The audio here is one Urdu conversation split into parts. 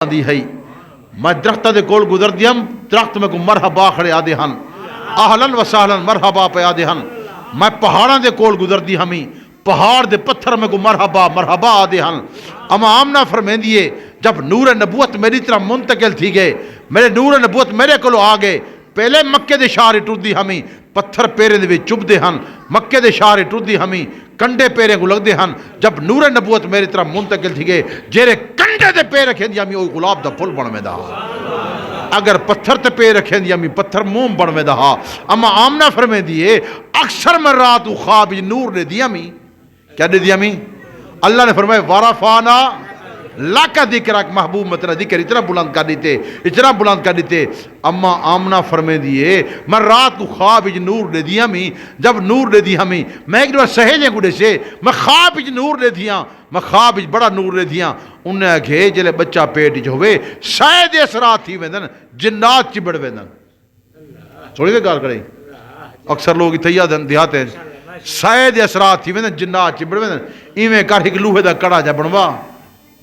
دی ہے میں درختہ دے کول گزر دیم درخت میں کو مرحبا کھڑے آدے ہن اہلن و سہلن مرحبا پہ آدے ہن میں پہاڑاں دے کول گزر دی ہمیں پہاڑ دے پتھر میں کو مرحبا مرحبا آدے ہن اما آمنہ فرمین دیئے جب نور نبوت میری طرح منتقل تھی گئے میرے نور نبوت میرے کولو آگئے پہلے مکے دے شہرے ٹوٹ دی ہمیں پتھر پیرے دے چپ دے ہن مکے دے شہرے ٹوٹ دی ہمیں کنڈے پیرے کو لگ دے ہن جب نور نبوت میری طرح منتقل تھی گئے جیرے کنڈے دے پیر رکھیں دی ہمیں اوہ گلاب دا پھل بن میں دا اگر پتھر تے پیر رکھیں دی ہمیں پتھر موم بن میں دا اما آمنہ فرمیں دیئے اکثر مرات خواب نور نے دی ہمیں کیا دے دی ہمیں اللہ نے فرمائے وَرَفَانَا لاکہ ذکرک محبوب متنا ذکر اتنا بلند کر دیتے اما آمنہ فرمے دیئے میں رات کو خواب اج نور دے دیا ہمیں جب نور دے دی ہمیں میں ایک دو سہیلیں گوڑے سے میں خواب اج نور دے دیا میں خواب اج بڑا نور دے دیا انہیں کہے جلے بچہ پیٹ اج ہوئے شاید اس رات ہی ویندن جنات چبڑ ویندن سوڑی دے گار کریں اکثر لوگ اتھیا دیہاتے ہیں شاید اس رات ہی ویندن جنات چبڑ ویندن ایمیں کار ایک لوہے دا کڑا جا بنوا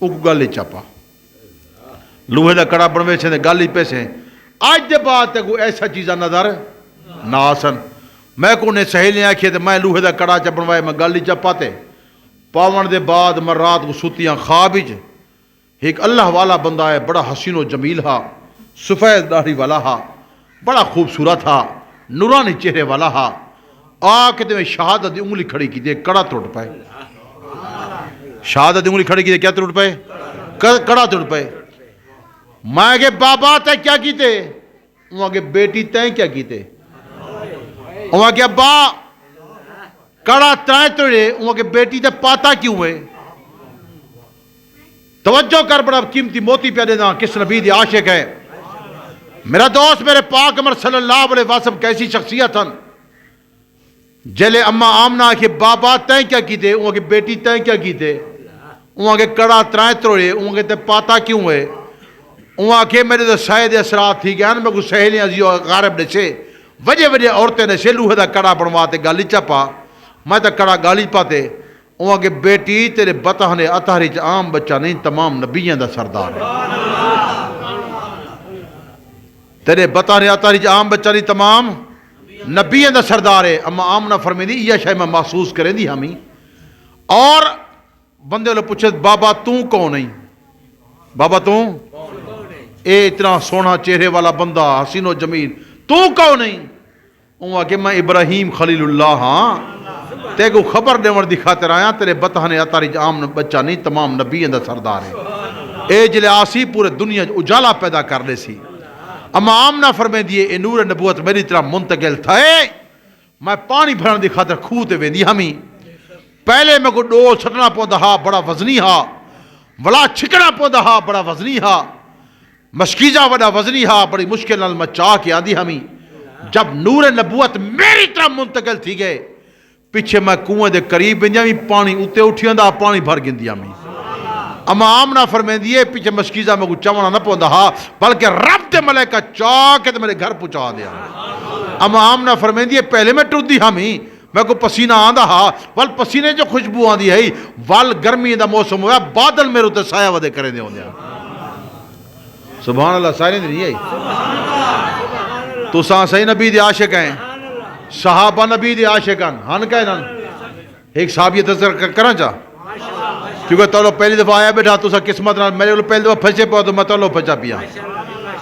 وہ گالی چاپا لوہے دا کڑا بنوے سے گالی پیسے آج دے بات ہے کوئی ایسا چیزہ نظر ناسن میں کو انہیں سہیلیاں کھئے تھے میں لوہے دا کڑا چا بنوائے میں گالی چاپاتے پاون دے بعد میں رات کو سوتیاں خوابج ایک اللہ والا بندہ ہے بڑا حسین و جمیل ہا سفید داڑھی والا ہا بڑا خوبصورت ہا نورانی چہرے والا ہا آکے میں شہادت دی انگلی کھڑی کی دے کڑا توڑ پائے شہادت انگلی کھڑی کی دے کیا توڑ پائے کڑا توڑ پائے میں کہ بابا تے کیا کیتے وہاں کہ بیٹی تے کیا کیتے وہاں کہ ابا کڑا تائیں توڑے وہاں کہ بیٹی تے پاتا کیوں ہے توجہ کر بڑا قیمتی موتی پہ دینا کس نبی دی عاشق ہے میرا دوست میرے پاک عمر صلی اللہ علیہ وسلم کیسی شخصیت ہن جلے اما آمنہ کہ بابا تائیں کیا کیتے وہاں کہ بیٹی تائیں کیا کیتے وہاں کہ کڑا تائیں توڑے وہاں کہ تے پاتا کیوں ہے وہاں کہ میرے تو شاید اثرات تھی گیا میں کو سہیلیاں زیو غارب نے سے وجہ عورتیں نے سے لوہے دا کڑا بنواتے گالی چاپا میں تا کڑا گالی پاتے وہاں کہ بیٹی تیرے بطہنے اتحری عام بچہ نہیں تمام نبیوں دا سردار ہے تیرے بطہنے اتحری عام بچہ نہیں تمام نبیوں دا سردار ہے اما آمنہ فرمے دی یہ شاید میں محسوس کریں دی ہمیں اور بندے لوگ پوچھے بابا توں کون نہیں بابا توں اے اتنا سونا چہرے والا بندہ حسین و جمیل تو کون نہیں وہاں کہ میں ابراہیم خلیل اللہ ہاں تے کو خبر دیور دکھاتے رہا تیرے بطہنے اتاری عام بچہ نہیں تمام نبی اندر سردار ہے اے جلے آسی پورے دنیا اجالا پیدا کر لے سی اما آمنہ فرمے دیئے اے نور نبوت میری طرح منتقل تھا میں پانی بھرن دکھاتے کھوتے وے دی ہمیں پہلے میں کو ڈول سٹنا پوندا ہا بڑا وزنی ہا ولا چھکنا پوندا ہا بڑا وزنی ہا مشکیزہ وڈا وزنی ہا بڑی مشکل نال مچا کے آدھی ہمیں جب نور نبوت میری طرح منتقل تھی گئے پیچھے میں کنویں دے قریب بن جامی پانی اتے اٹھیاں دا پانی بھر گن دیا میں اما آمنہ فرمین دیئے پیچھے مشکیزہ میں کو چمنا نہ پوندا ہا بلکہ رب دے ملائکہ چاکے دے میرے گھر پہنچا دیا اما آمنہ فرمین دیئے پہلے میں ٹوٹ دی ہمیں میں کو پسینہ آندہ ہا وال پسینے جو خوشبو آندی ہے وال گرمی دا موسم ہوا بادل میرے تے سایہ ودے کرے دے ہوندے سبحان اللہ سائرین نہیں ہے تو صحیح نبی دی عاشق ہیں صحابہ نبی دی عاشق ہیں ہن کہنا ایک صحابی تذکر کرنا چاہ کیونکہ تو پہلی دفعہ آیا بیٹھا تو سا قسمت نہ میرے پہلی دفعہ پھنسے پہا تو میں تو پھنسا پیا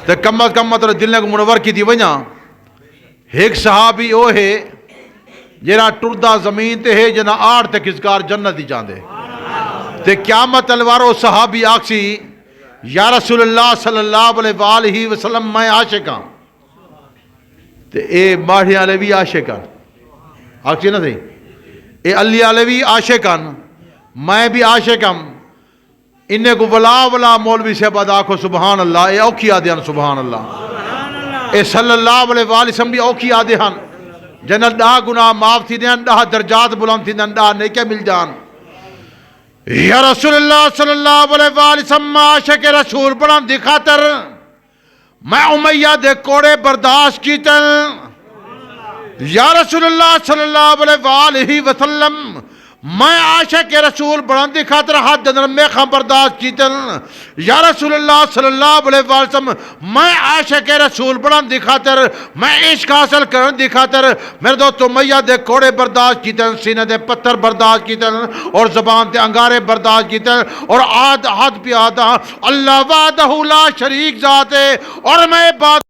تو کم از کم تو دل نے کو منور کی تھی وجہ ایک صحابی او ہے جنا ٹردہ زمین تے ہے جنا آڑ تے کسکار جنت دی جاندے تے قیامت الوارو صحابی آکسی یا رسول اللہ صلی اللہ علیہ وآلہ وسلم میں عاشق ہاں تے اے ماڑھی آلے بھی عاشق ہاں آکسی نا سی اے علی آلے بھی عاشق ہاں میں بھی عاشق ہاں انہیں کو ولا مولوی سے بعد آکھو سبحان اللہ اے اوکھی آدھے ہاں سبحان اللہ اے صلی اللہ علیہ وآلہ وسلم بھی اوکھی آدھے ہاں جنت ڈاہ گناہ معاف تھی دیں ڈاہ درجات بلند تھی دیں ڈاہ نیکے مل جان یا رسول اللہ صلی اللہ علیہ وآلہ وسلم عاشق رسول بلند دکھاتر میں امیہ دے کوڑے برداشت کی تن یا رسول اللہ صلی اللہ علیہ وآلہ وسلم میں عاشق رسول بلندی خاطر حد اندر میخاں برداشت کیتن یا رسول اللہ صلی اللہ علیہ وسلم میں عاشق رسول بلندی خاطر میں عشق حاصل کرن دی خاطر میرے دوستو میاں دے کوڑے برداشت کیتن سینے دے پتھر برداشت کیتن اور زبان دے انگارے برداشت کیتن اور حد پہ آدھا اللہ وحدہ لا شریک ذات ہے اور میں بات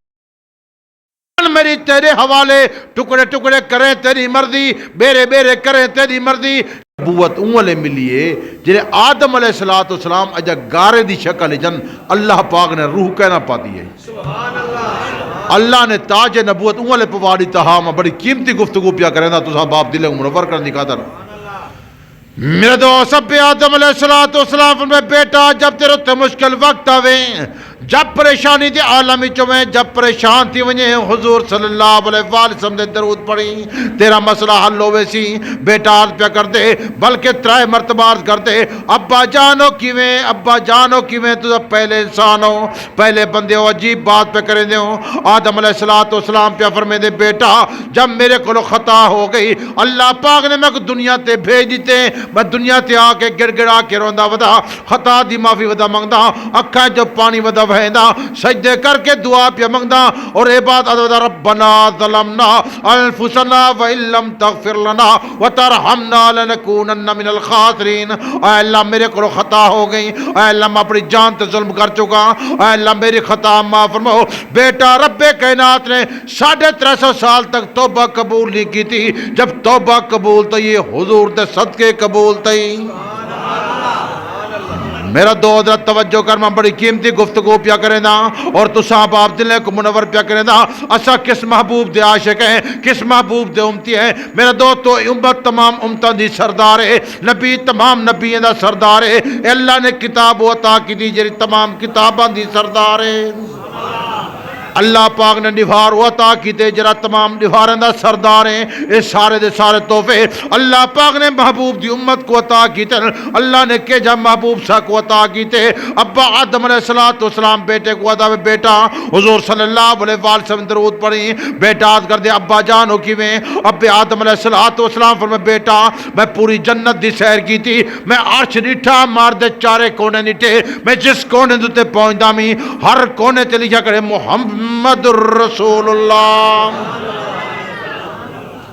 میری تیرے حوالے ٹکڑے ٹکڑے کریں تیری مرضی بیرے بیرے کریں تیری مرضی نبوت اولے ملیے جنہیں آدم علیہ السلام اجا گارے دی شکل جن اللہ پاک نے روح کہنا پاتی ہے اللہ نے تاج نبوت اولے پواری تہا میں بڑی قیمتی گفتگو پیا کریں دا تو باپ دل منور کرنے کا در میرے دوست سب آدم علیہ السلام فرمائے بیٹا جب تیرے تے مشکل وقت آوے جب پریشانی دی عالمی چویں جب پریشان تھی ونجے حضور صلی اللہ علیہ وسلم نے درود پڑھی تیرا مسئلہ حل ہوئے سی بیٹا عرض پہ کر دے بلکہ ترائے مرتبہ عرض کر دے ابا جانو کیویں تو پہلے انسان ہو پہلے بندے ہو عجیب بات پہ کریں دے ہو آدم علیہ السلام پہ فرمے دے بیٹا جب میرے کو خطا ہو گئی اللہ پاک نے میں کو دنیا تے بھیج دیتے میں دنیا تے آ کے گڑ گڑا کے روندا ودا خطا دی معافی ودا منگدا اکھاں جو پانی ودا وہندا سجدے کر کے دعا پہ منگدا اور اے بات ودا ربنا ظلمنا انفسنا وان لم تغفر لنا وترحمنا لنكونن من الخاسرین اے اللہ میرے کو خطا ہو گئی اے اللہ میں اپنی جان تے ظلم کر چکا اے اللہ میری خطا معاف فرماؤ بیٹا رب کائنات نے 350 سال تک توبہ قبول نہیں کی تھی جب توبہ قبول تو یہ حضور دے صدقے قبول تئی میرا دو حضرت توجہ کر میں بڑی قیمتی گفتگو پیا کریں دا اور تو صاحب آپ دلیں کو منور پیا کریں دا اسا کس محبوب دے عاشق ہیں کس محبوب دے امتی ہیں میرا دو تو امت تمام امتاں دی سردار ہے نبی تمام نبیوں دا سردار ہے اللہ نے کتاب عطا کی دی جڑی تمام کتاباں دی سردار ہے اللہ پاک نے نبھار عطا کیتے جرا تمام نبھاریں دا سردار ہیں اے سارے دے سارے تحفے اللہ پاک نے محبوب دی امت کو عطا کیتے اللہ نے کہ جب محبوب سا کو عطا کیتے ابا آدم علیہ السلام بیٹے کو عطا بیٹا حضور صلی اللہ علیہ وسلم درود پڑھی بیٹا عرض کر دے ابا جان ہو کیویں ابے آدم علیہ السلام فرمائے بیٹا میں پوری جنت دی سیر کی تھی میں عرش نٹھا مار دے چارے کونے نٹھے میں جس کونے تے پہنچدا میں ہر کونے تے لکھا کرے محمد رسول اللہ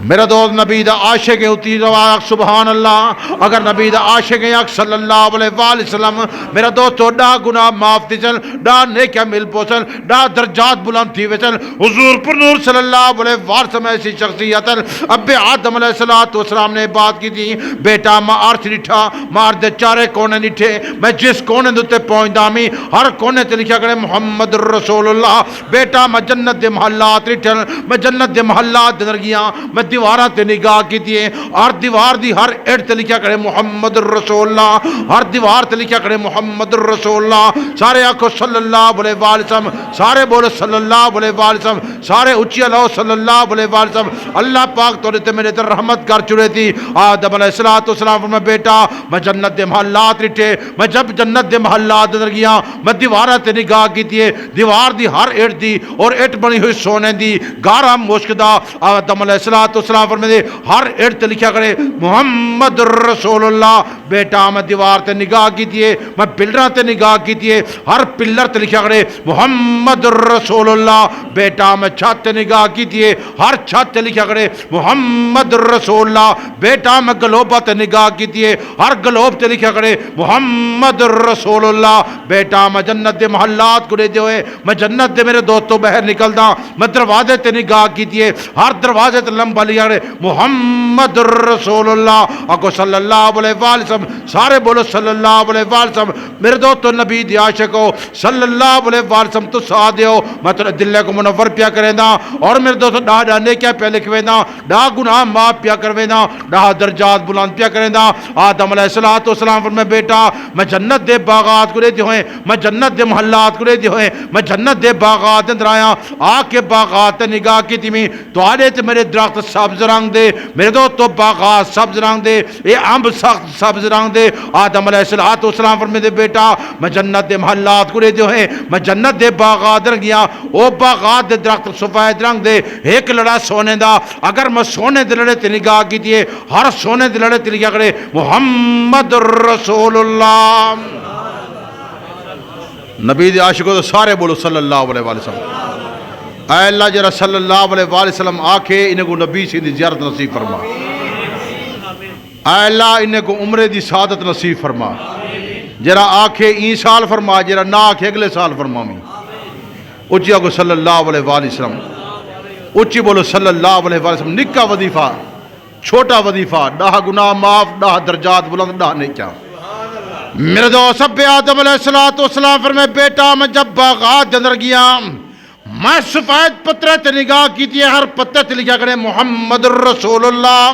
میرا دوست نبی دا عاشق ہوتی رواق سبحان اللہ اگر نبی دا عاشق ہیں صلی اللہ علیہ وسلم میرا دوست ڈا گناہ معاف تھی چل ڈا نیکیاں مل پوچل ڈا درجات بلند تھی وچل حضور پر نور صلی اللہ علیہ وسلم ایسی شخصیت اب آدم علیہ السلام نے بات کی تھی بیٹا میں عرش نٹھا مار دے چارے کونے نٹھے میں جس کونے دوتے پہنچ دامی ہر کونے تے لکھا کرے محمد رسول اللہ بیٹا میں جنت دے محلات نٹھل میں جنت دے محلات دے نرگیاں میں دیواراں تے نگاہ کی دیئے ہر دیوار دی ہر ایڈ تے لکھا کرے محمد رسول اللہ ہر دیوار تے لکھا کرے محمد رسول اللہ سارے آنکھو صلی اللہ علیہ وسلم سارے بولے صلی اللہ علیہ وسلم سارے اچھی اللہ صلی اللہ علیہ وسلم اللہ پاک تو تے میرے تے رحمت کر چڑے تھی آدم علیہ السلام میں بیٹا میں جنت دے محلات رٹھے میں جب جنت دے محلات در گیا میں دیواراں تے نگاہ کی دیئے دیوار دی ہر ایڈ دی اور ایڈ بنی ہوئی سونے دی گارہ مشکدہ آدم علیہ السلام فرمائے ہر ایڈ تے لکھا کرے محمد رسول اللہ بیٹا میں دیوار تے نگاہ کی دیئے میں پلراں تے نگاہ کی دیئے ہر پلر تے لکھا کرے محمد رسول اللہ بیٹا میں چھت تے نگاہ کی دیئے ہر چھت تے لکھا کرے محمد رسول اللہ بیٹا میں گلوبہ تے نگاہ کی دیئے ہر گلوب تے لکھا کرے محمد رسول اللہ بیٹا میں جنت دے محلات کو دے ہوئے میں جنت دے میرے دوستوں بہر نکل دا میں دروازے تے نگاہ کی دیئے ہر دروازے تے لمبا لیا کرے محمد رسول اللہ اکو صلی اللہ علیہ وسلم سارے بولو صلی اللہ علیہ وسلم میرے دوستو نبی دی عاشق ہو صلی اللہ علیہ وسلم تو ساتھ دیو میں تو دلے کو منور پیا کریں دا اور میرے دوستو ڈا ڈانے کیا پہلے کھویں دا ڈا گناہ معاف پیا کرویں دا ڈا درجات بلند پیا کریں دا آدم علیہ السلام فرمائے بیٹا میں جنت دے باغات کو لے دی ہوئے میں جنت دے محلات کو لے دی ہوئے میں جنت دے باغات اندر آیا آ کے باغات نگاہ کی تھی میں تو آلے تے میرے درخت سبز رنگ دے، میرے دوستو باغات سبز رنگ دے، اے امب سخت سبز رنگ دے۔ آدم علیہ السلام فرمے دے بیٹا میں جنت دے محلات کرے جو ہیں، میں جنت دے باغات رنگیاں، او باغات دے درخت سفید رنگ دے، ایک لڑا سونے دا، اگر میں سونے دے لڑے تے نگاہ کی دیے، ہر سونے دے لڑے تے لکھا کرے محمد رسول اللہ۔ نبی دے عاشقوں تو سارے بولو صلی اللہ علیہ وسلم۔ اے اللہ جرا صلی اللہ علیہ وسلم آکھے انہیں کو نبی سے دی زیارت نصیب فرما، اے اللہ انہیں کو عمرے دی سعادت نصیب فرما، جرا آکھے این سال فرما، جرا نہ آکھے اگلے سال فرما میں اچھی آگو صلی اللہ علیہ وسلم، اچھی بولو صلی اللہ علیہ وسلم۔ نکا وظیفہ چھوٹا وظیفہ، 10 گناہ معاف، 10 درجات بلند، 10 نیکیاں۔ میرے دوست سب آدم علیہ السلام فرمائے بیٹا میں جب باغات اندر گیا میں سفید پترے تے نگاہ کی تھی، ہر پترے تے لکھا کرے محمد رسول اللہ۔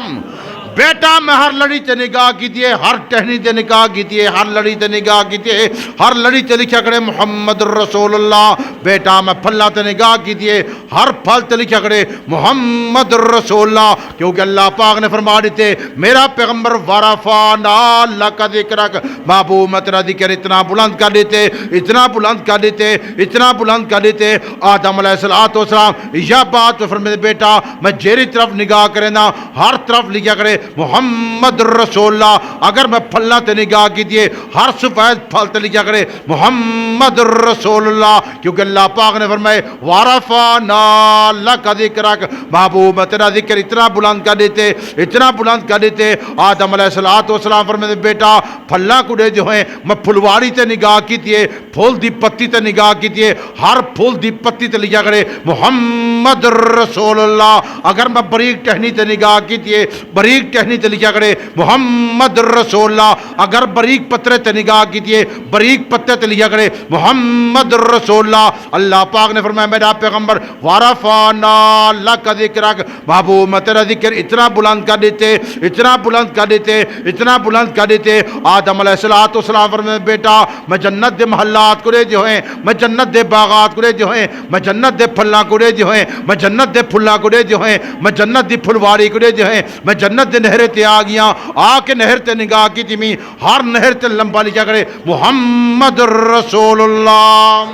بیٹا میں ہر لڑی تے نگاہ کی تھی، ہر ٹہنی تے نگاہ کی تھی، ہر لڑی تے نگاہ کی تھی، ہر لڑی تے لکھا کرے محمد رسول اللہ۔ بیٹا میں پھلا تے نگاہ کی تھی، ہر پھل تے لکھا کرے محمد رسول اللہ، کیونکہ اللہ پاک نے فرما دیتے میرا پیغمبر ورفعنا لک ذکرک، محبوب میں تیرا ذکر اتنا بلند کر دیتے، اتنا بلند کر دیتے، اتنا بلند کر دیتے۔ آدم علیہ السلام یہ بات فرمائے بیٹا میں جیری طرف نگاہ کرے نا ہر طرف لکھا کرے محمد رسول اللہ۔ اگر میں پھلنا تے نگاہ کی دیے ہر سفید پھل تے لکھا کرے محمد رسول اللہ، کیونکہ اللہ پاک نے فرمائے وَرَفَعْنَا لَكَ ذِكْرَكَ، محبوب تیرا ذکر اتنا بلند کر دیتے، اتنا بلند کر دیتے۔ آدم علیہ السلام فرمائے بیٹا پھلنا کڑے جو ہیں میں پھلواری تے نگاہ کی دیے، پھول دی پتی تے نگاہ کی دیے، ہر پھول دی پتی تے لکھا کرے محمد رسول اللہ۔ اگر میں بریک ٹہنی تے نگاہ کی دیے، بریک ٹہنی تے لکھا کرے محمد رسول اللہ۔ اگر بریک پترے تے نگاہ کی دیے، بریک پتے تے لکھا کرے محمد رسول اللہ۔ اللہ پاک نے فرمایا میرا پیغمبر وَرَفَعْنَا لَكَ ذِكْرَكَ، محبوب میں تیرا ذکر اتنا بلند کر دیتے، اتنا بلند کر دیتے، اتنا بلند کر دیتے۔ آدم علیہ السلام فرمایا بیٹا میں جنت دے محلات کرے جو ہیں، میں جنت دے باغات کرے جو ہیں، میں جنت دے پھلاں کرے جو ہیں، میں جنت دے پھلاں کرے جو ہیں، میں جنت دی پھلواری کرے جو ہیں، میں جنت دے نہرے تے آ گیا، آ کے نہر تے نگاہ کی تھی میں ہر نہر تے لمبا لکھا کرے محمد رسول اللہ۔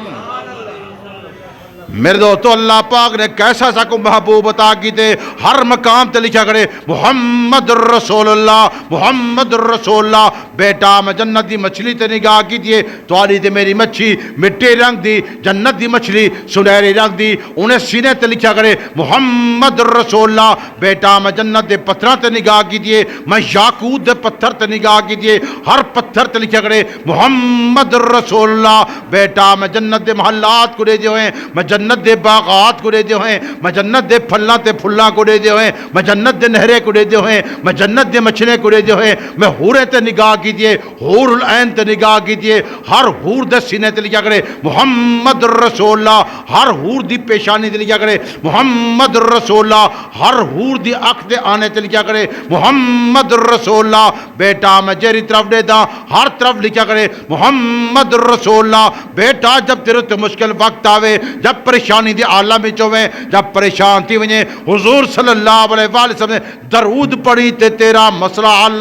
میرے دوستو اللہ پاک نے کیسا سا کو محبوب عطا کی تے ہر مقام تے لکھا کرے محمد رسول اللہ، محمد رسول اللہ۔ بیٹا میں جنت دی مچھلی تے نگاہ کی دیے تو آلی تے میری مچھی مٹی رنگ دی، جنت دی مچھلی سنہری رنگ دی، انہیں سینے تے لکھا کرے محمد رسول اللہ۔ بیٹا میں جنت دے پتھر تے نگاہ کی دیے، میں یاقوت دے پتھر تے نگاہ کی دیے، ہر پتھر تے لکھا کرے محمد رسول اللہ۔ بیٹا میں جنت دے محلات کرے جو ہیں، میں جنت دے باغات کو جو ہیں، میں جنت دے پھلاں تے پھلاں کو جو ہیں، میں جنت دے نہرے کو جو ہیں، میں جنت دے مچھلے کو جو ہیں، میں حورے تے نگاہ کی دیے، حور العین تے نگاہ کی دیے، ہر حور دے سینے تے لکھا کرے محمد رسول اللہ، ہر حور دی پیشانی تے لکھا کرے محمد رسول اللہ، ہر حور دی اکھ دے آنے تے لکھا کرے محمد رسول اللہ۔ بیٹا میں جیری طرف دے دا ہر طرف لکھا کرے محمد رسول اللہ۔ بیٹا جب تیرے تے مشکل وقت آوے، جب پریشانی دی عالم میں چویں، جب پریشان تھی ونجے، حضور صلی اللہ علیہ وسلم نے درود پڑھی تے تیرا مسئلہ حل۔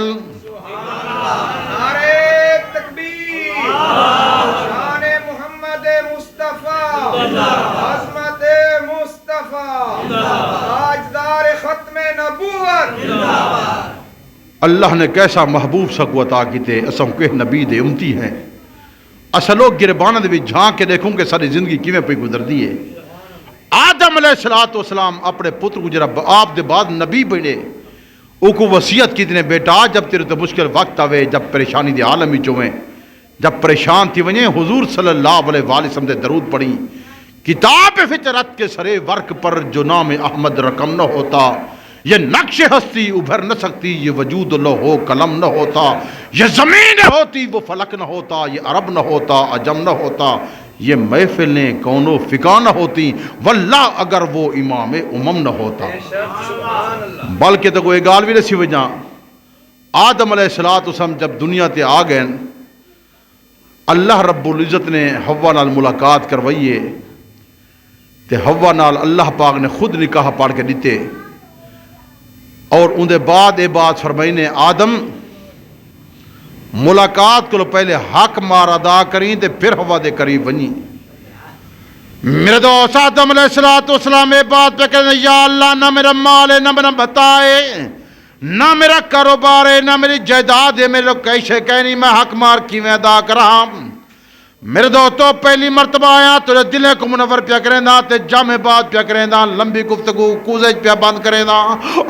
نعرہ تکبیر، شان محمد مصطفیٰ، عظمت مصطفیٰ، تاجدار ختم نبوت۔ اللہ نے کیسا محبوب سکو عطا کیتے، اساں کہ نبی دے امتی ہیں، اسا لوگ گربانہ دے بھی جھانک کے دیکھوں کہ ساری زندگی کیویں پہ گزر دی ہے۔ آدم علیہ السلام اپنے پتر کو جرا آپ دے بعد نبی بنے، او کو وصیت کی نے بیٹا جب تیرے تو مشکل وقت آوے، جب پریشانی دے عالم ہی چویں، جب پریشان تھی ونجے، حضور صلی اللہ علیہ وسلم دے درود پڑھی۔ کتاب فطرت کے سرے ورق پر جو نام احمد رقم نہ ہوتا، یہ نقش ہستی ابھر نہ سکتی، یہ وجود نہ ہو قلم نہ ہوتا، یہ زمین نہ ہوتی وہ فلک نہ ہوتا، یہ عرب نہ ہوتا عجم نہ ہوتا، یہ محفلیں کون و فقہ نہ ہوتی، واللہ اگر وہ امام امم نہ ہوتا۔ بلکہ تو کوئی گال بھی رسی وجہ آدم علیہ السلام جب دنیا تے آ گئے، اللہ رب العزت نے حوا نال ملاقات کروائیے تے حوا نال اللہ پاک نے خود نکاح پڑھ کے دیتے۔ اور اندے بعد یہ بات فرمائی نے آدم ملاقات کو پہلے حق مار ادا کریں تے پھر ہوا دے قریب ونی. میرے دوست آدم علیہ السلام یہ بات پہ کہتے ہیں یا اللہ نہ میرا مال ہے نہ میرا بتائے نہ میرا کاروبار ہے نہ میری جائیداد ہے, میرے لوگ کیسے کہنی میں حق مار کیویں ادا کراں. میرے دوستو پہلی مرتبہ آیا تو دل کو منور پیا کریں دا تے جامع بات پیا کریں دا, لمبی گفتگو کوزج پیا بند کریں دا.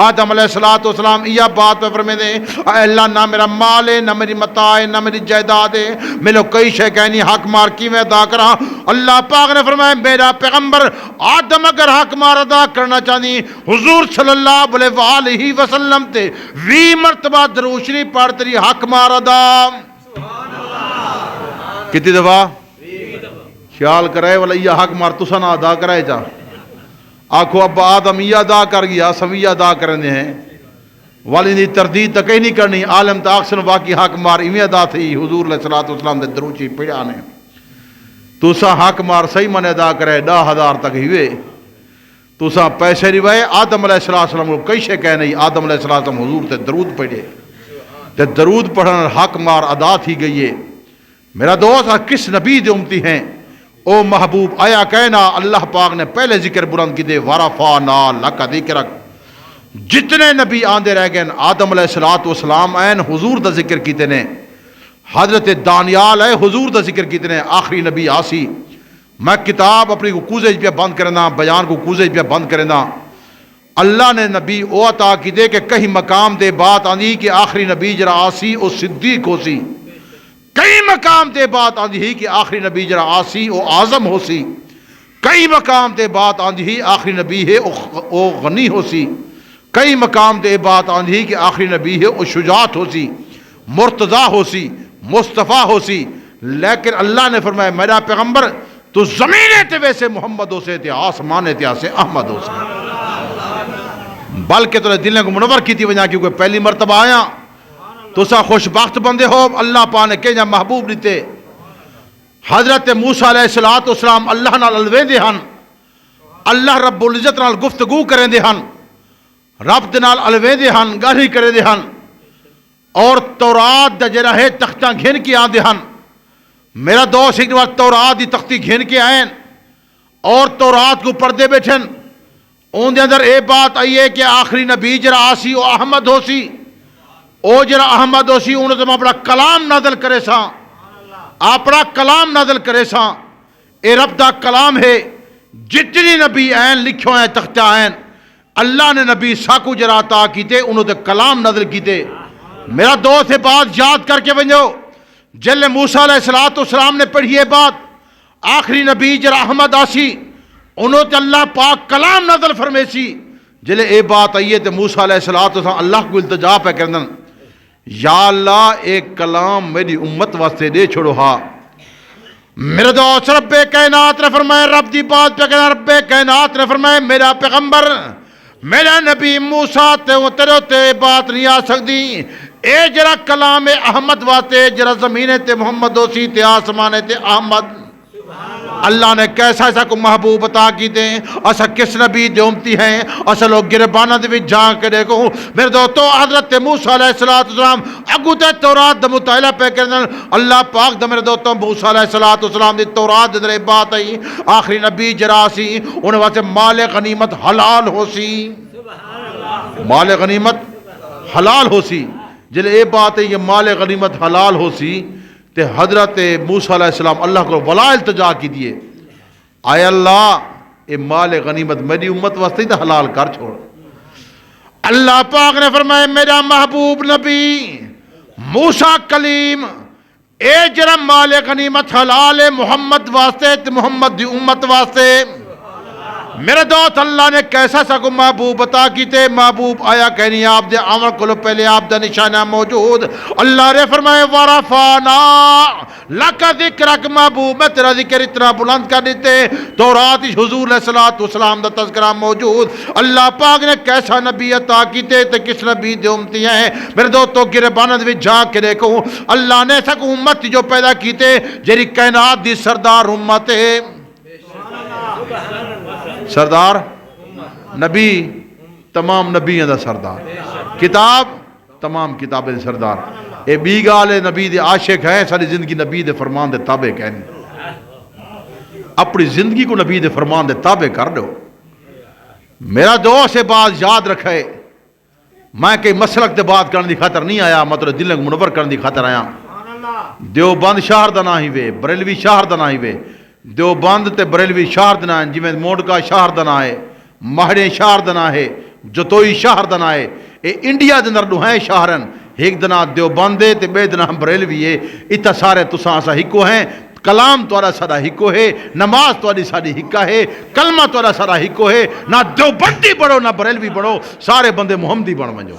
آدم علیہ السلام یہ بات پہ فرمے دے اے اللہ نہ میرا مال ہے نہ میری متاع ہے نہ میری جائیداد ہے, میں لوگ کئی شے کہنی حق مار کیویں ادا کراں. اللہ پاک نے فرمایا میرا پیغمبر آدم اگر حق مار ادا کرنا چاہنی حضور صلی اللہ علیہ وآلہ وسلم تے 20 مرتبہ درود شریف پڑھ تیری حق مار ادا. کتنی دفعہ خیال کرے والا یہ حق مار تسا نہ ادا کرائے جا. آکھو ابا آدم یہ ادا کر گیا سب یہ ادا کرنے ہیں والی دی تردید تک ہی نہیں کرنی. عالم تا اکثر باقی حق مار ایویں ادا تھی حضور علیہ السلام دے دروچی پڑھا نے تسا حق مار صحیح من ادا کرے 10,000 تک ہوئے تسا پیسے روائے. آدم علیہ السلام کو کئی شے کہہ نہیں. آدم علیہ السلام حضور تے درود پڑھے تے درود پڑھن حق مار ادا تھی گئی ہے. میرا دوست کس نبی دے امتی ہیں او محبوب آیا کہنا اللہ پاک نے پہلے ذکر بلند کی دے ورفعنا لک ذکرک. جتنے نبی آندے رہ گئے آدم علیہ السلام این حضور دا ذکر کیتے نے, حضرت دانیال ہے حضور دا ذکر کیتے نے, آخری نبی آسی. میں کتاب اپنی کو کوزج پہ بند کرنا بیان کو کوزج پہ بند کرنا. اللہ نے نبی او عطا کی دے کہ کہیں مقام دے بات آندی کہ آخری نبی جرا آسی او صدیق ہو سی. کئی مقام تے بات آندی ہی کہ آخری نبی جرا آسی او اعظم ہو سی. کئی مقام تے بات آندی ہی آخری نبی ہے او غنی ہو سی. کئی مقام تے بات آندی ہی کہ آخری نبی ہے او شجاعت ہو سی مرتضی ہو سی مصطفیٰ ہو سی. لیکن اللہ نے فرمایا میرا پیغمبر تو زمین تے ویسے محمد ہو سے تے آسمان تے آسے احمد ہو سے. بلکہ تو دلیں کو منور کی تھی وجہ کیونکہ پہلی مرتبہ آیا تو سا خوشبخت بندے ہو. اللہ پاک نے کہنا محبوب لیتے حضرت موسیٰ علیہ السلام اللہ نال الوے دے ہن, اللہ رب العزت نال گفتگو کریں دے ہن, رب دے نال الوے دے ہن گاہی کریں دے ہن, اور تورات دا جڑا ہے تختاں گھن کے آندے ہن. میرا دوست ایک بار تورات دی تختی گھن کے آئیں اور تورات کو پردے بیٹھن اون دے اندر اے بات آئی ہے کہ آخری نبی جرا آسی او احمد ہو سی. او جرا احمد ہو سی انہوں نے اپنا کلام نازل کرے سا, اپنا کلام نازل کرے سا. اے رب دا کلام ہے. جتنی نبی این لکھو ہیں تختہ ہیں اللہ نے نبی ساکو جرا عطا کیتے انہوں نے کلام نازل کیتے. میرا دوست ہے بات یاد کر کے بنجو جل موسیٰ علیہ السلام نے پڑھی ہے بات آخری نبی جرا احمد آسی انہوں نے اللہ پاک کلام نازل فرمے سی. جلے اے بات آئیے تو موسیٰ علیہ السلام اللہ کو التجا پہ کرنا یا اللہ ایک کلام میری امت واسطے دے چھوڑو ہا. میرے دوست رب کائنات نے فرمائے رب دی بات پہ کہنا رب کائنات نے فرمائے میرا پیغمبر میرا نبی موسیٰ تیرے تے بات نہیں آ سکتی. اے جرا کلام احمد واسطے جرا زمین تے محمد ہو سی تے آسمان تے احمد. اللہ نے کیسا ایسا کو محبوب عطا کی دیں اسا کس نبی دے امتی ہیں اسا لوگ گربانہ دے بھی جان کے دیکھو. میرے دوستو حضرت موسیٰ علیہ السلام اگو تے تورات دا مطالعہ پہ کرنا اللہ پاک دا. میرے دوستو موسیٰ علیہ السلام دی تورات دے بات آئی آخری نبی جرا سی انہیں واسے مال غنیمت حلال ہو سی. مال غنیمت حلال ہو سی. جلے اے بات ہے یہ مال غنیمت حلال ہو سی تے حضرت موسیٰ علیہ السلام اللہ کو ولا التجا کی دیے آئے اللہ اے مال غنیمت میری امت واسطے تو حلال کر چھوڑ. اللہ پاک نے فرمایا میرا محبوب نبی موسیٰ کلیم اے جرم مال غنیمت حلال محمد واسطے تے محمد دی امت واسطے. میرے دوست اللہ نے کیسا سا کو محبوب عطا کیتے. محبوب آیا کہنی آپ دے عمل کو پہلے آپ دا نشانہ موجود. اللہ نے فرمائے ورفعنا لک ذکرک محبوب میں تیرا ذکر اتنا بلند کر دیتے. تورات حضور علیہ السلام دا تذکرہ موجود. اللہ پاک نے کیسا نبی عطا کیتے تے کس نبی دے امتی ہیں. میرے دوستو گربانہ دے جا کے دیکھو اللہ نے سک امت جو پیدا کیتے جری کائنات دی سردار امت ہے. سردار نبی تمام نبیوں دا سردار کتاب تمام کتابیں سردار اے بی گال نبی دے عاشق ہیں ساری زندگی نبی دے فرمان دے تابع کہنی اپنی زندگی کو نبی دے فرمان دے تابع کر دو میرا دوست سے بات یاد رکھے میں کہ مسلک دے بات کرنے دی خاطر نہیں آیا مطلب دل کو منور کرنے دی خاطر آیا دیوبند شہر دا نہ ہی وے بریلوی شہر دا نہ ہی وے دیوبند تے بریلوی شہر دا نہ ہے جویں موڈکا شہر دا نہ ہے مہڑے شہر دا نہ ہے جتوئی شہر دا نہ ہے اے انڈیا دے اندر دو ہیں شہرن ایک دنا دیوبند ہے تے بے دنا بریلوی ہے اتنا سارے تساں اسا ہکو ہیں کلام توڑا سارا ہکو ہے نماز توڑی ساری ہکا ہے کلمہ توڑا سارا ہکو ہے نہ دیوبندی بڑھو نہ بریلوی بڑھو سارے بندے محمدی بڑھ منجو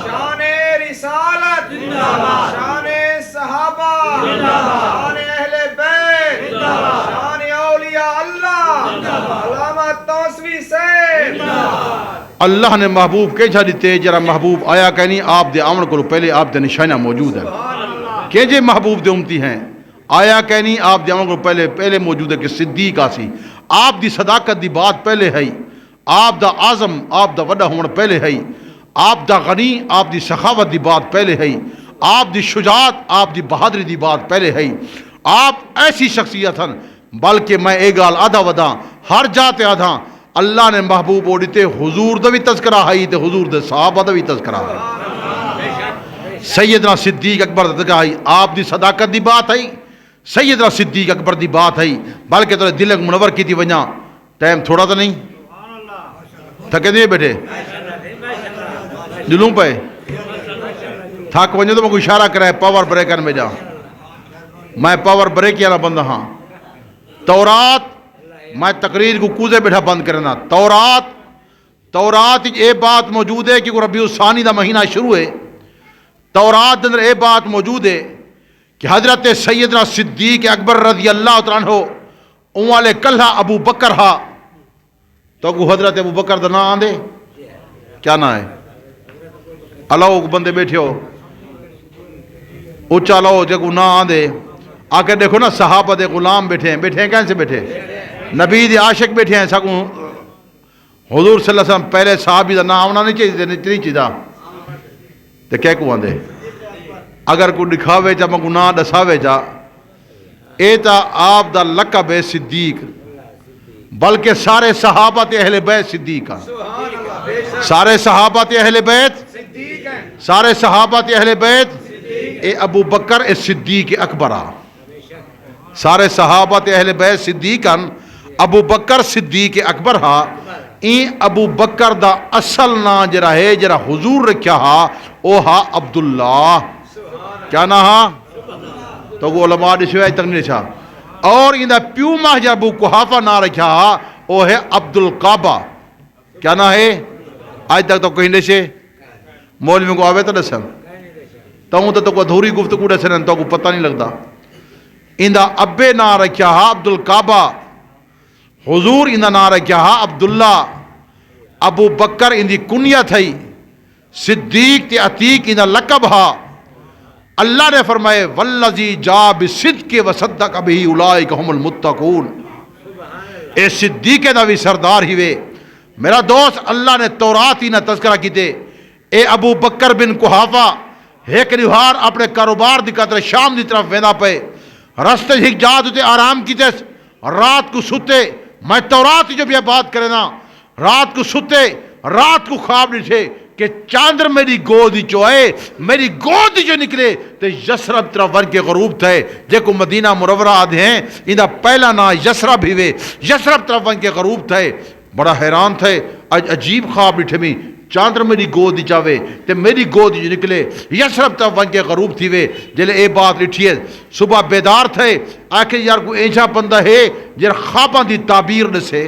شان رسالت شان صحابہ شان اہل بیت شان اولیاء اللہ علامہ توسوی سے اللہ نے محبوب کیجا دیتے جرا محبوب آیا کہنی آپ دے آمن کو پہلے آپ دے نشانہ موجود ہے کیجے محبوب دے امتی ہیں آیا کہنی آپ دے آمن کو پہلے موجود ہے کہ صدیق آسی آپ دی صداقت دی بات پہلے ہے آپ دا عظم آپ دا وڈا ہومن پہلے ہے آپ دا غنی آپ دی سخاوت دی بات پہلے ہے آپ دی شجاعت آپ دی بہادری دی بات پہلے ہے آپ ایسی شخصیت ہیں بلکہ میں ایک گال آدھا ودا ہر جاتے آدھا اللہ نے محبوب اوڑیتے حضور دا بھی تذکرہ ہے تے حضور دے صحابہ دا بھی تذکرہ ہے سیدنا صدیق اکبر دا تذکرہ ہے آپ دی صداقت دی بات ہے سیدنا صدیق اکبر دی بات ہے بلکہ تو دل منور کی تھی وجہ ٹائم تھوڑا تو نہیں تھکے نہیں بیٹھے دلوں پہ تھک وجہ تو میں کوئی اشارہ کرا ہے پاور بریکر میں جا میں پاور بریک کیا نہ بندہ ہاں تورات میں تقریر کو کوزے بیٹھا بند کرنا تورات اے بات موجود ہے کہ ربیع الثانی دا مہینہ شروع ہے تورات اندر اے بات موجود ہے کہ حضرت سیدنا صدیق اکبر رضی اللہ تعالیٰ عنہ اون والے کلھا ابو بکر ہا تو کو حضرت ابو بکر دا نا آندے کیا نا ہے اللہ کو بندے بیٹھے ہو اچھا لو جے کو نا آندے آکے دیکھو نا صحابہ دے غلام بیٹھے ہیں کیسے بیٹھے نبی دی عاشق بیٹھے ہیں سکوں حضور صلی اللہ علیہ وسلم پہلے صحابی دا نام آنا نہیں چاہیے نہیں چیزا تو کیا کو آندے اگر کو دکھاوے جا مگو نا دساوے جا اے تا آپ دا لقب ہے صدیق بلکہ سارے صحابہ تے اہل بیت صدیق ہیں سارے صحابہ تے اہل بیت سارے صحابہ تے اہل بیت اے ابو بکر اے صدیق اکبرہ سارے صحابہ تے اہل بیت صدیق ہیں ابو بکر صدیق اکبر ہا این ابو بکر دا اصل نا جرا ہے جرا حضور رکھیا ہا او ہا عبداللہ کیا نا ہا تو وہ علماء دشوے آئی تک نہیں رکھا اور این دا پیو ماہ جرا ابو قحافہ نا رکھیا ہا او ہے عبدالقعبہ کیا نا ہے آج تک تو کہیں دشے مولوی کو آوے تا دسن تو کو دھوری گفتگو دسن تو کو پتہ نہیں لگتا ان دا ابے نا رکھیا ہا عبدالقعبہ حضور ان دا نا رکھیا ہا عبداللہ ابو بکر ان دی کنیت ہے صدیق تے عتیق ان دا لقب ہا اللہ نے فرمائے والذی جا بصدق وصدق بہ اولئک هم المتقون اے صدیق دا بھی سردار ہی وے میرا دوست اللہ نے تورات ہی نہ تذکرہ کیتے اے ابو بکر بن قحافہ ایک نوہار اپنے کاروبار دی قدر شام دی طرف وینا پے رستے ہک جا دوتے آرام کیتے رات کو ستے میں تورات جو بھی بات کرے نا رات کو ستے رات کو خواب نٹھے کہ چاندر میری گودی چوئے میری گودی جو نکلے تو یسرب طرف ور کے غروب تھے جے کو مدینہ منورہ آدھے ہیں اندھا پہلا نا یسرب ہی وے یسرب طرف ور کے غروب تھے بڑا حیران تھے عجیب خواب نٹھے میں چاندر میری گودی چاوے تے میری گودی جو نکلے یسرب طرف ون کے غروب تھی وے جلے اے بات لٹھی ہے صبح بیدار تھے آکھے یار کوئی اینچا بندہ ہے جر خوابان دی تعبیر نسے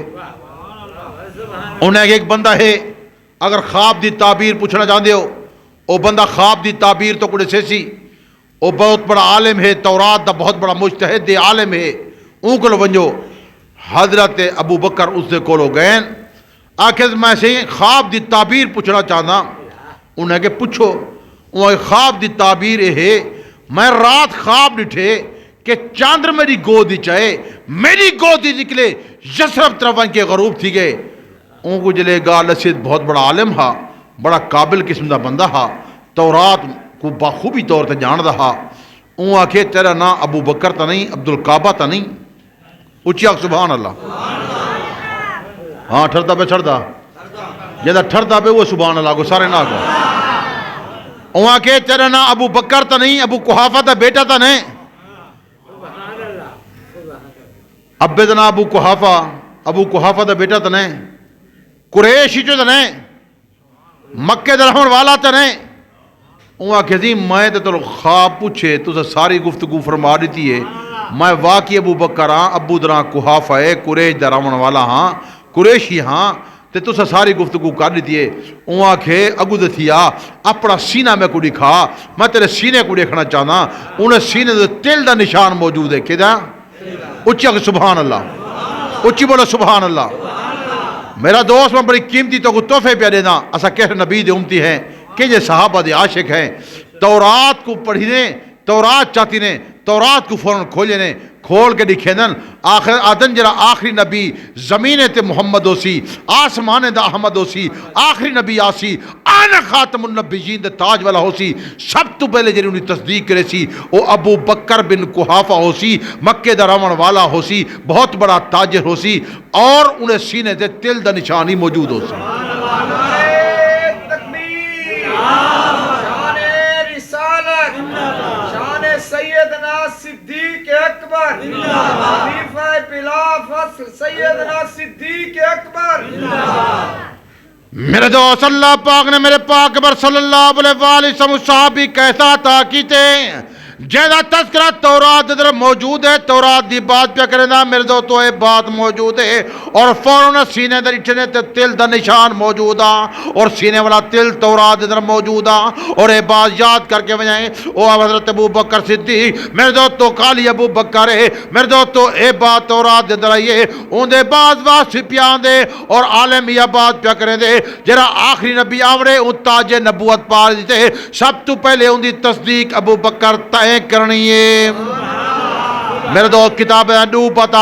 انہیں ایک بندہ ہے اگر خواب دی تعبیر پوچھنا چاہتے ہو او بندہ خواب دی تعبیر تو کڑے سے سی او بہت بڑا عالم ہے تورات دا بہت بڑا مجتہد عالم ہے اون کو لو بنجو حضرت ابو بکر اس دے کولو گئن آخر میں سے خواب دی تعبیر پوچھنا چاہتا انہیں کہ پوچھو انہیں خواب دی تعبیر ہے میں رات خواب نٹھے کہ چاندر میری گودی چاہے میری گودی نکلے یسرب طرف کے غروب تھی گئے ان کو جلے گال سے بہت بڑا عالم ہا، بڑا قابل قسم دا بندہ ہا، تورات کو بخوبی طور تے جان رہا. ان آکھے تیرا نا ابو بکر تا نہیں، عبدالکعبہ تا نہیں. اچھی آکھ سبحان اللہ. ہاں ٹھردا پہ چھڑدا جیسا ٹھردا پہ وہ سبحان اللہ کو سارے نہ کو. ان آکھے تیرا نا ابو بکر تا نہیں، ابو قحافہ تا بیٹا تا نہیں. ابے دا نا ابو قحافہ دا بیٹا تا نہیں، قریشی جو تا نہیں، مکے دا رہن والا تا نہیں. ان آکھے جی میں تے تو خواب پوچھے تو ساری گفتگو فرما دیتی ہے. میں واقعی ابو بکر ہاں، ابو درا قحافہ ہے، قریش دا رہن والا ہاں، قریشی ہاں، تے تو ساری گفتگو کر دیتی ہے. ان آکھے اگو دتھیا اپنا سینہ میں کو دکھا، میں تیرے سینے کو دیکھنا چاہنا. انہیں سینے دے تل دا نشان موجود ہے. کدا اچھی کہ سبحان اللہ، اچھی بولو سبحان اللہ. میرا دوست میں بڑی قیمتی تو کو تحفے پہ دینا. اسا کہہ نبی دے امتی ہیں کہ یہ صحابہ دے عاشق ہیں. تورات کو پڑھینے، تورات چاہتی نے، تورات کو فوراً کھولے نے، کھول کے دکھے دن آخر آدن جرا آخری نبی زمین تے محمد ہوسی، آسمان دا احمد ہوسی، آخری نبی آسی، آنا خاتم النبیین دے تاج والا ہوسی. سب تو پہلے جنہوں نے تصدیق کرے سی وہ ابو بکر بن قحافہ ہوسی، مکے دا رہن والا ہوسی، بہت بڑا تاجر ہوسی، اور انہیں سینے تے تل دا نشانی موجود ہوسی. سیدنا صدیق اکبر خلیفہ بلا فصل سیدنا صدیق اکبر. میرے دوست اللہ پاک نے میرے پاک اکبر صلی اللہ علیہ وسلم صحابی کہتا تھا کیتے جیدہ تذکرہ تورات در موجود ہے. تورات دی بات پہ کرنا میرے دو تو اے بات موجود ہے، اور فوراً سینے در اٹھنے تے تل دا نشان موجود ہے، اور سینے والا تل تورات در موجود ہے. اور اے بات یاد کر کے بجائیں او حضرت ابو بکر صدیق میرے دو تو کالی ابو بکر ہے. میرے دو تو اے بات تورات در آئیے ان دے بعض واسی پیان دے اور عالم یہ بات پہ کریں دے جرا آخری نبی آورے ان تاج نبوت پار دیتے. سب تو پہلے ان دی تصدیق ابو بکر تائیں کرنی ہے. میرے دوست کتاب اندو پتا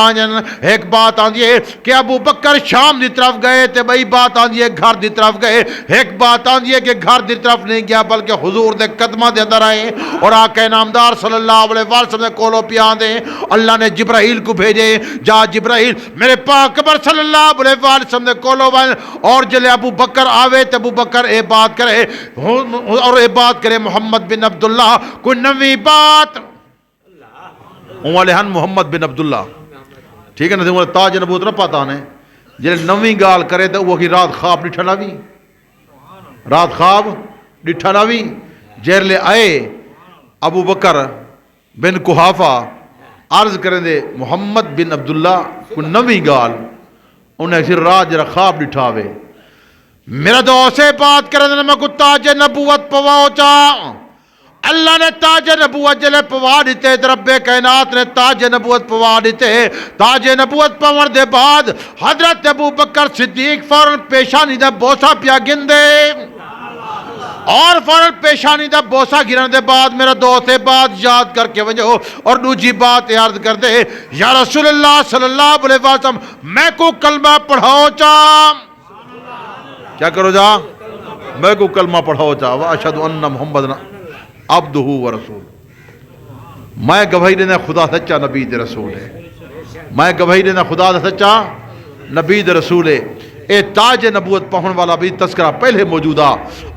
ایک بات آندی ہے کہ ابو بکر شام دی طرف گئے تے بئی بات آندی ہے گھر دی طرف گئے. ایک بات آندی ہے کہ گھر دی طرف نہیں گیا بلکہ حضور دے قدمہ دے اندر آئے اور آقا نامدار صلی اللہ علیہ وسلم نے کولو پیان دے. اللہ نے جبرائیل کو بھیجے، جا جبرائیل میرے پاک اکبر صلی اللہ علیہ وسلم نے کولو بھیجے، اور جلے ابو بکر آوے تے ابو بکر اے بات کرے اور اے بات کرے محمد بن عبداللہ کوئی نوی بات ہن محمد بن عبداللہ ٹھیک ہے نا. تاج نبوت نہ پتا نے جلے نوی گال کرے تو وہ کی رات خواب ڈٹھا نہ بھی، رات خواب ڈٹھا نہ بھی. جیر لے آئے ابو بکر بن قحافہ عرض کریں دے محمد بن عبداللہ کو نوی گال انہیں پھر رات جرا خواب ڈٹھا ہوئے. میرا دوسے بات کریں دے میں کو تاج نبوت پواؤ چاہ. اللہ نے تاج نبوت جلے پوا دیتے، رب کائنات نے تاج نبوت پوا دیتے. تاج نبوت پوان دے بعد حضرت ابو بکر صدیق فوراً پیشانی دا بوسا پیا گندے، اور فوراً پیشانی دا بوسا گرن دے بعد میرا دوست بات یاد کر کے وجہ اور دوسری بات یاد کر دے یا رسول اللہ صلی اللہ علیہ وسلم میں کو کلمہ پڑھاؤ چاہ. کیا کرو جا؟ میں کو کلمہ پڑھاؤ چاہ واشہد ان محمد عبدہ و رسول. میں گواہی دینا خدا سچا نبی دے رسول ہے. میں گواہی دینا خدا سچا نبی دے رسول ہے. اے تاج نبوت پہن والا بھی تذکرہ پہلے موجودہ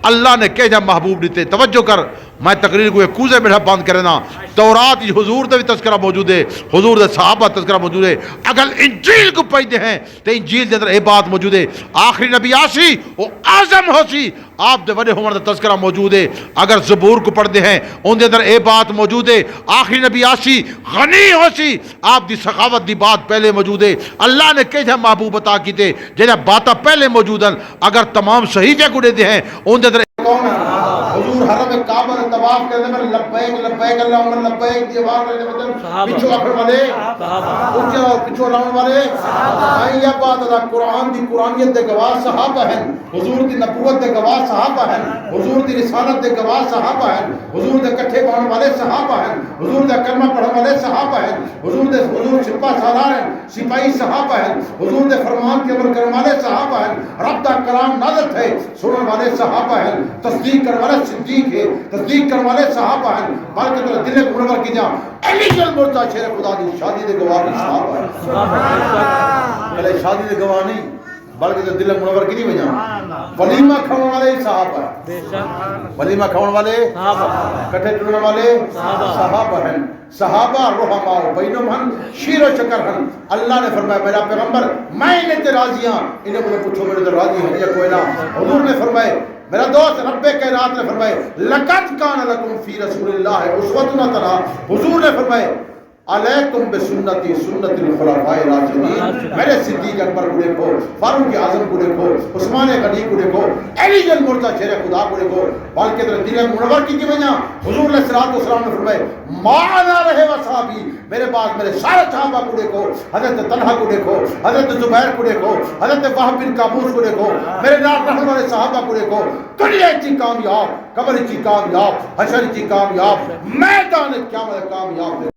اللہ نے کہہ جا محبوب دیتے. توجہ کر میں تقریر کو ایک کوزے بیٹھا بند کرنا. تورات حضور دے بھی تذکرہ موجود ہے، حضور دے صحابہ تذکرہ موجود ہے. اگر انجیل کو پڑھتے ہیں تو انجیل دے اندر یہ بات موجود ہے آخری نبی آسی وہ اعظم ہوسی آپ دے وڈے ہونے دا تذکرہ موجود ہے. اگر زبور کو پڑھتے ہیں ان دے اندر یہ بات موجود ہے آخری نبی آسی غنی ہوسی آپ دی سخاوت دی بات پہلے موجود ہے. اللہ نے کہہ جا محبوب عطا کیتے جنہیں باتاں پہلے موجود ہیں. اگر تمام صحیح جگہ گڑے دے ہیں ان دے اندر حضور حرم کعبہ نے طواف کرنے میں لبیک لبیک اللہم لبیک دی آواز رہنے مطلب پچھو آخر والے اچھا پچھو راؤن والے آئی یہ بات ادا قرآن دی قرآنیت دے گواہ صحابہ ہیں، حضور دی نبوت دے گواہ صحابہ ہیں، حضور دی رسالت دے گواہ صحابہ ہیں، حضور دے کٹھے پڑھنے والے صحابہ ہیں، حضور دے کلمہ پڑھنے والے صحابہ ہیں. حضور سپاہ سالار ہیں، سپاہی صحابہ ہیں، حضور دے فرمان کے عمل کرنے والے صحابہ ہیں، رب دا کلام نازل ہے سنن والے صحابہ ہیں، تصدیق کرنے والے صدیق ہیں، تصدیق کرنے والے صحابہ ہیں، بلکہ تو دل منور کی جا علی جل مرتا شیر خدا دی شادی دے گواہ بھی صحابہ ہیں، پہلے شادی دے گواہ نہیں بلکہ تو دل منور کی نہیں وجہ ولیمہ کھاؤن والے صحابہ ہیں، ولیمہ کھاؤن والے کٹھے ٹرنے والے صحابہ ہیں، صحابہ رحماء بینہم ہن، شیر و شکر ہن۔ اللہ نے فرمایا میرا پیغمبر میں انہیں تے راضی ہاں، انہیں مجھے پوچھو میرے تے راضی ہیں یا کوئی نہ۔ حضور نے فرمائے میرا دوست رب کائنات نے فرمائے لقد کان لکم فی رسول اللہ اسوۃ حسنہ، حضور نے فرمائے علیکم بسنتی سنت الخلفاء الراشدین، میرے صدیق اکبر کو دیکھو، فاروق اعظم کو دیکھو، عثمان غنی کو دیکھو، علی جل مرتضی شیر خدا کو دیکھو، بلکہ تیرے دل منور کی وجہ حضور علیہ الصلوۃ والسلام نے فرمائے مانا رہے وصحابی، میرے بعد میرے سارے صحابہ کو دیکھو، حضرت طلحہ کو دیکھو، حضرت زبیر کو دیکھو، حضرت وہب بن کابوس کو دیکھو، میرے نال رہنے والے صحابہ کو دیکھو، دنیا چی کامیاب، قبر چی کامیاب، حشر چی کامیاب، میدان قیامت کامیاب۔